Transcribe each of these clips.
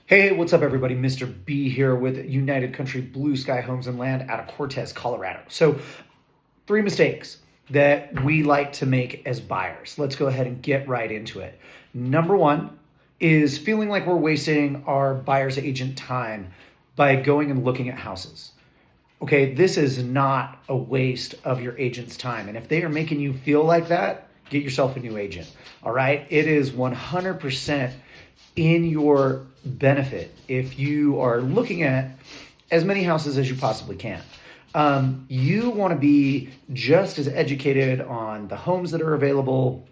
Hey, what's up, everybody? Mr. B here with United Country Blue Sky Homes and Land out of Cortez, Colorado. So, three mistakes that we like to make as buyers. Let's go ahead and get right into it. Number one is feeling like we're wasting our buyer's agent time by going and looking at houses. Okay, this is not a waste of your agent's time. And if they are making you feel like that, get yourself a new agent. All right, it is 100% in your benefit if you are looking at as many houses as you possibly can. You want to be just as educated on the homes that are available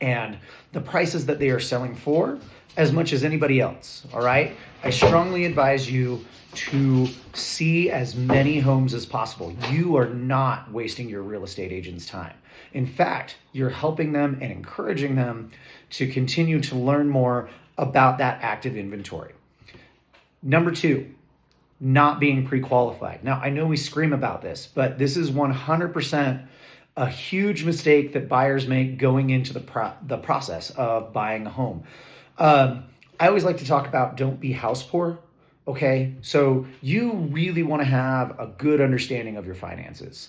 and the prices that they are selling for as much as anybody else. All right. I strongly advise you to see as many homes as possible. You are not wasting your real estate agent's time. In fact, you're helping them and encouraging them to continue to learn more about that active inventory. Number two, not being pre-qualified. Now, I know we scream about this, but this is 100% a huge mistake that buyers make going into the process of buying a home. I always like to talk about don't be house poor. Okay, so you really want to have a good understanding of your finances.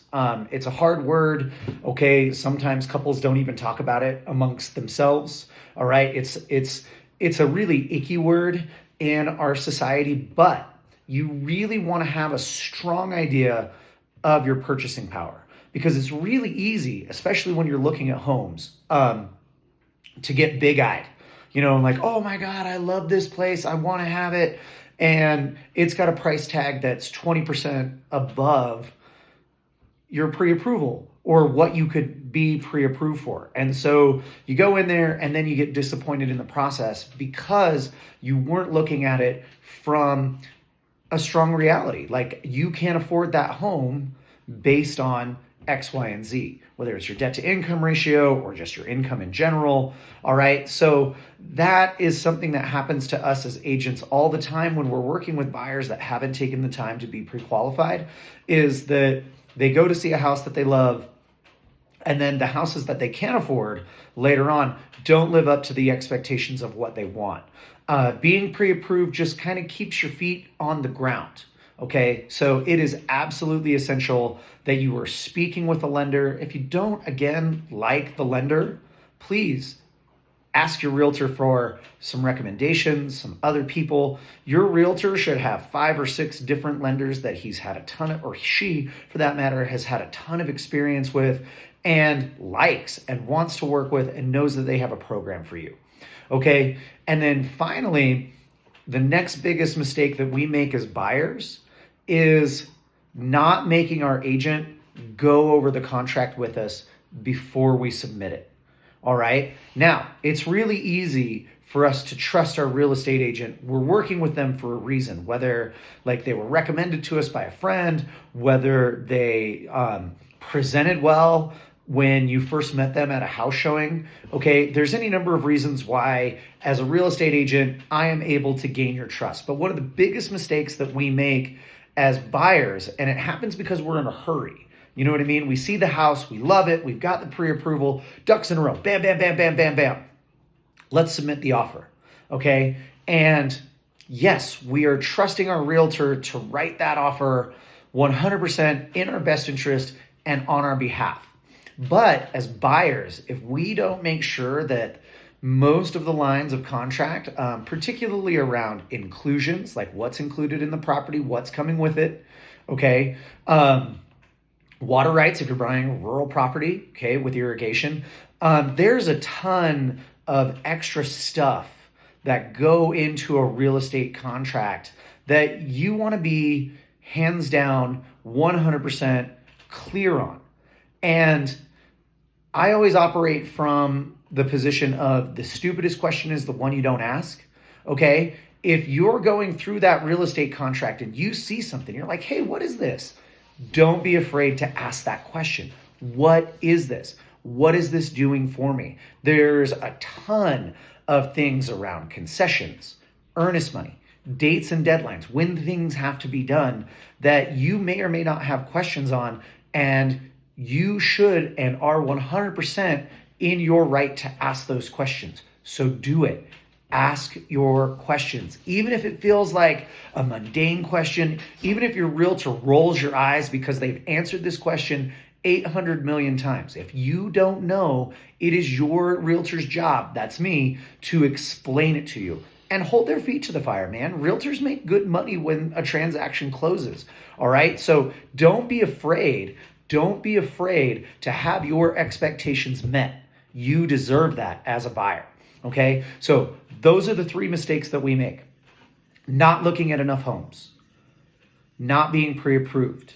It's a hard word. Okay, sometimes couples don't even talk about it amongst themselves. All right, it's a really icky word in our society, but you really want to have a strong idea of your purchasing power, because it's really easy, especially when you're looking at homes, to get big-eyed. You know, like, oh my God, I love this place. I want to have it. And it's got a price tag that's 20% above your pre-approval or what you could be pre-approved for. And so you go in there and then you get disappointed in the process because you weren't looking at it from a strong reality. Like, you can't afford that home based on X, Y, and Z, whether it's your debt to income ratio or just your income in general. All right. So that is something that happens to us as agents all the time when we're working with buyers that haven't taken the time to be pre-qualified, is that they go to see a house that they love, and then the houses that they can't afford later on don't live up to the expectations of what they want. Being pre-approved just kind of keeps your feet on the ground. Okay, so it is absolutely essential that you are speaking with a lender. If you don't, again, like the lender, please ask your realtor for some recommendations, some other people. Your realtor should have 5 or 6 different lenders that he's had a ton of, or she, for that matter, has had a ton of experience with and likes and wants to work with and knows that they have a program for you. Okay, and then finally, the next biggest mistake that we make as buyers is not making our agent go over the contract with us before we submit it. All right. Now, it's really easy for us to trust our real estate agent. We're working with them for a reason, whether like they were recommended to us by a friend, whether they presented well when you first met them at a house showing. Okay, there's any number of reasons why, as a real estate agent, I am able to gain your trust. But one of the biggest mistakes that we make as buyers, and it happens because we're in a hurry. You know what I mean? We see the house, we love it, we've got the pre-approval, ducks in a row, bam, bam, bam, bam, bam, bam. Let's submit the offer, okay? And yes, we are trusting our realtor to write that offer 100% in our best interest and on our behalf. But as buyers, if we don't make sure that most of the lines of contract, particularly around inclusions, like what's included in the property, what's coming with it, okay? Water rights, if you're buying rural property, okay, with irrigation, there's a ton of extra stuff that go into a real estate contract that you want to be hands down 100% clear on. And I always operate from the position of the stupidest question is the one you don't ask. Okay. If you're going through that real estate contract and you see something, you're like, hey, what is this? Don't be afraid to ask that question. What is this? What is this doing for me? There's a ton of things around concessions, earnest money, dates and deadlines, when things have to be done that you may or may not have questions on, and you should and are 100% in your right to ask those questions. So do it. Ask your questions. Even if it feels like a mundane question, even if your realtor rolls your eyes because they've answered this question 800 million times. If you don't know, it is your realtor's job, that's me, to explain it to you. And hold their feet to the fire, man. Realtors make good money when a transaction closes, all right? So don't be afraid. Don't be afraid to have your expectations met. You deserve that as a buyer, okay? So those are the 3 mistakes that we make. Not looking at enough homes, not being pre-approved,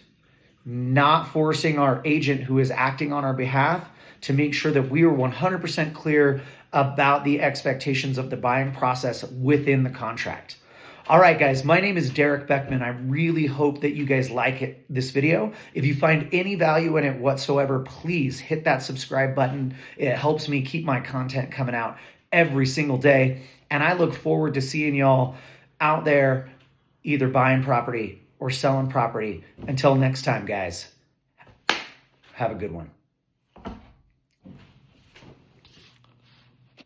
not forcing our agent who is acting on our behalf to make sure that we are 100% clear about the expectations of the buying process within the contract. All right, guys, my name is Derek Beckman. I really hope that you guys like this video. If you find any value in it whatsoever, please hit that subscribe button. It helps me keep my content coming out every single day. And I look forward to seeing y'all out there either buying property or selling property. Until next time, guys, have a good one.